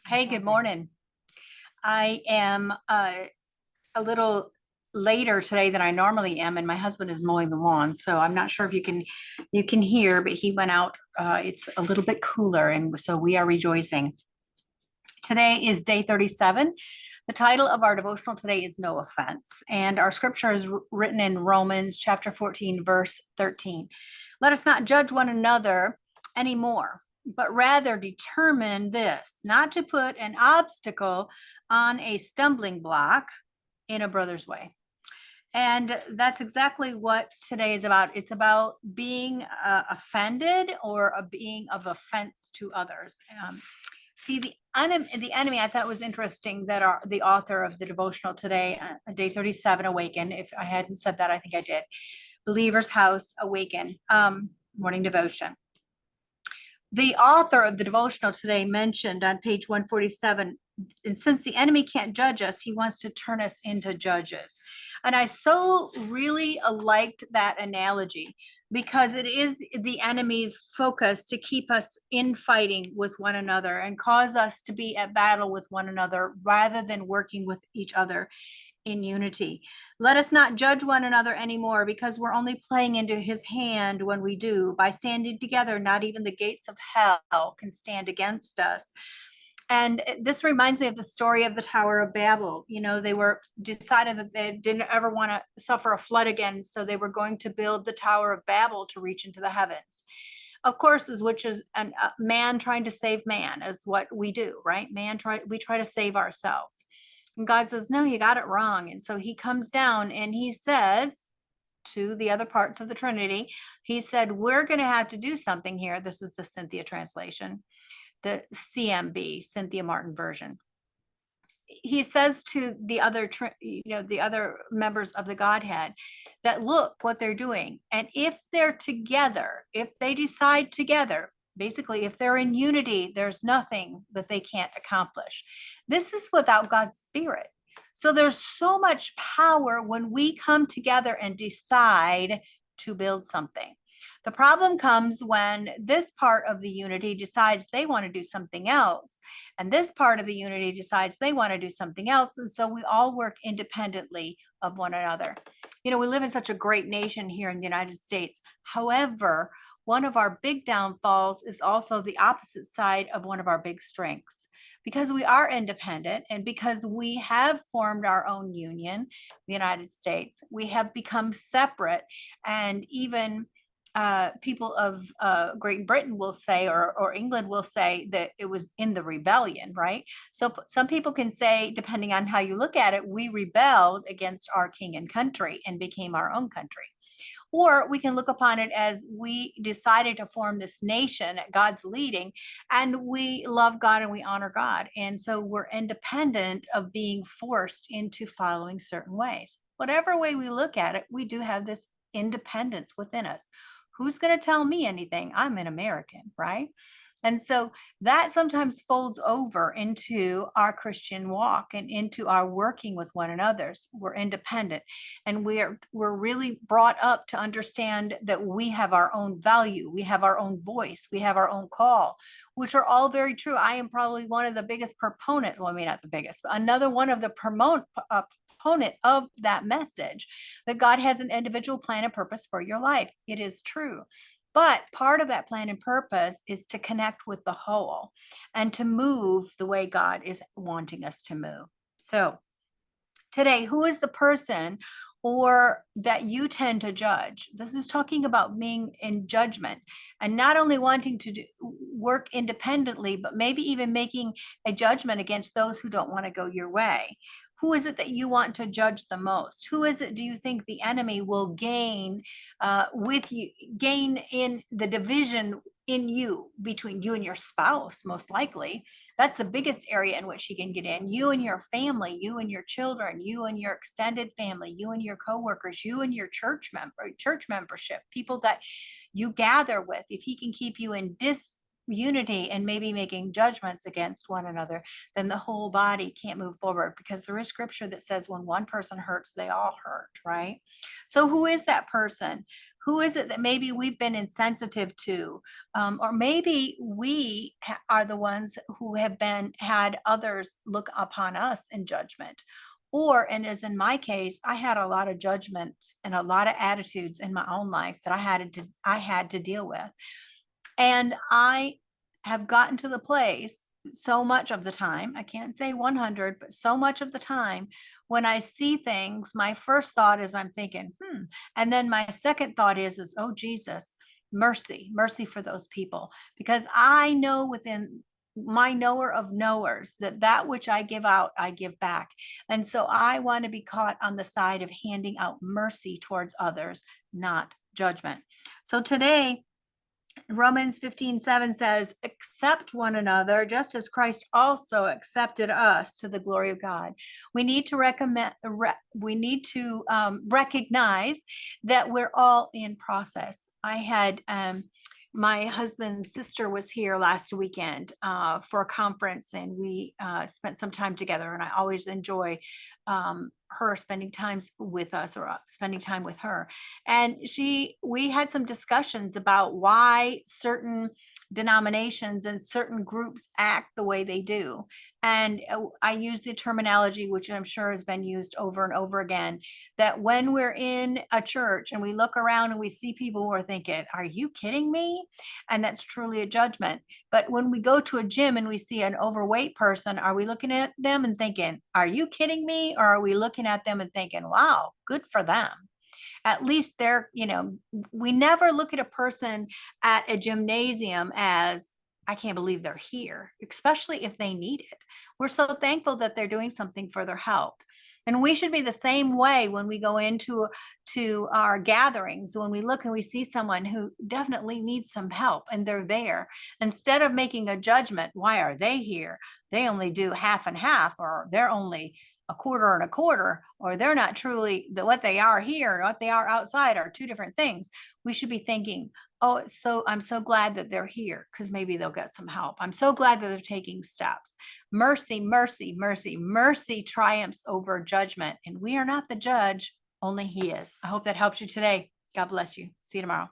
Hey, good morning. I am a little later today than I normally am, and my husband is mowing the lawn. So I'm not sure if you can hear, but he went out. It's a little bit cooler, and so we are rejoicing. Today is day 37. The title of our devotional today is No Offense, and our scripture is written in Romans chapter 14, verse 13. Let us not judge one another anymore, but rather determine this, not to put an obstacle on a stumbling block in a brother's way. And that's exactly what today is about. It's about being offended or being of offense to others. See, the enemy, I thought was interesting that the author of the devotional today, day 37, Awaken, if I hadn't said that, I think I did, Believer's House, Awaken, morning devotion. The author of the devotional today mentioned on page 147, and since the enemy can't judge us, he wants to turn us into judges. And I so really liked that analogy because it is the enemy's focus to keep us infighting with one another and cause us to be at battle with one another rather than working with each other in unity. Let us not judge one another anymore because we're only playing into his hand when we do. By standing together, not even the gates of hell can stand against us. And this reminds me of the story of the Tower of Babel. You know, they were decided that they didn't ever want to suffer a flood again, so they were going to build the Tower of Babel to reach into the heavens. Of course, which is a man trying to save man, is what we do, right? We try to save ourselves. And God says, no, you got it wrong. And so he comes down and he says to the other parts of the Trinity, he said, we're going to have to do something here. This is the Cynthia translation, the CMB, Cynthia Martin version. He says to the other, the other members of the Godhead that look what they're doing. And if they're together, if they decide together, basically, if they're in unity, there's nothing that they can't accomplish. This is without God's Spirit. So there's so much power when we come together and decide to build something. The problem comes when this part of the unity decides they want to do something else, and this part of the unity decides they want to do something else. And so we all work independently of one another. You know, we live in such a great nation here in the United States. However, one of our big downfalls is also the opposite side of one of our big strengths. Because we are independent and because we have formed our own union, the United States, we have become separate. And even people of Great Britain will say, or England will say that it was in the rebellion, right? So some people can say, depending on how you look at it, we rebelled against our king and country and became our own country. Or we can look upon it as we decided to form this nation at God's leading, and we love God and we honor God. And so we're independent of being forced into following certain ways. Whatever way we look at it, we do have this independence within us. Who's going to tell me anything? I'm an American, right? And so that sometimes folds over into our Christian walk and into our working with one another. We're independent, and we're really brought up to understand that we have our own value, we have our own voice, we have our own call, which are all very true. I am probably one of the biggest proponents, well, maybe not the biggest, but another one of the proponent of that message, that God has an individual plan and purpose for your life. It is true. But part of that plan and purpose is to connect with the whole and to move the way God is wanting us to move. So today, who is the person or that you tend to judge? This is talking about being in judgment and not only wanting to work independently, but maybe even making a judgment against those who don't want to go your way. Who is it that you want to judge the most? Who is it do you think the enemy will gain gain in the division in you, between you and your spouse, most likely? That's the biggest area in which he can get in. You and your family, you and your children, you and your extended family, you and your coworkers, you and your church membership, people that you gather with. If he can keep you in unity and maybe making judgments against one another, then the whole body can't move forward, because there is scripture that says when one person hurts, they all hurt, right? So who is that person Who is it that maybe we've been insensitive to? Or maybe we are the ones who have had others look upon us in judgment. Or, and as in my case, I had a lot of judgments and a lot of attitudes in my own life that I had to deal with. And I have gotten to the place so much of the time, I can't say 100, but so much of the time when I see things, my first thought is I'm thinking, and then my second thought is, oh, Jesus, mercy, mercy for those people. Because I know within my knower of knowers that that which I give out, I give back. And so I want to be caught on the side of handing out mercy towards others, not judgment. So today, Romans 15:7 says, accept one another just as Christ also accepted us to the glory of God. We need to recognize that we're all in process. I had my husband's sister was here last weekend for a conference, and we spent some time together. And I always enjoy her spending times with us, or spending time with her. And we had some discussions about why certain denominations and certain groups act the way they do. And I use the terminology, which I'm sure has been used over and over again, that when we're in a church and we look around and we see people who are thinking, are you kidding me? And that's truly a judgment. But when we go to a gym and we see an overweight person, are we looking at them and thinking, are you kidding me? Or are we looking at them and thinking, wow, good for them? At least they're, we never look at a person at a gymnasium as, I can't believe they're here, especially if they need it. We're so thankful that they're doing something for their health. And we should be the same way when we go into our gatherings, when we look and we see someone who definitely needs some help and they're there. Instead of making a judgment, why are they here? They only do half and half, or they're only a quarter and a quarter, or they're not truly what they are here and what they are outside are two different things. We should be thinking, oh, so I'm so glad that they're here because maybe they'll get some help. I'm so glad that they're taking steps. Mercy, mercy, mercy, mercy triumphs over judgment. And we are not the judge, only He is. I hope that helps you today. God bless you. See you tomorrow.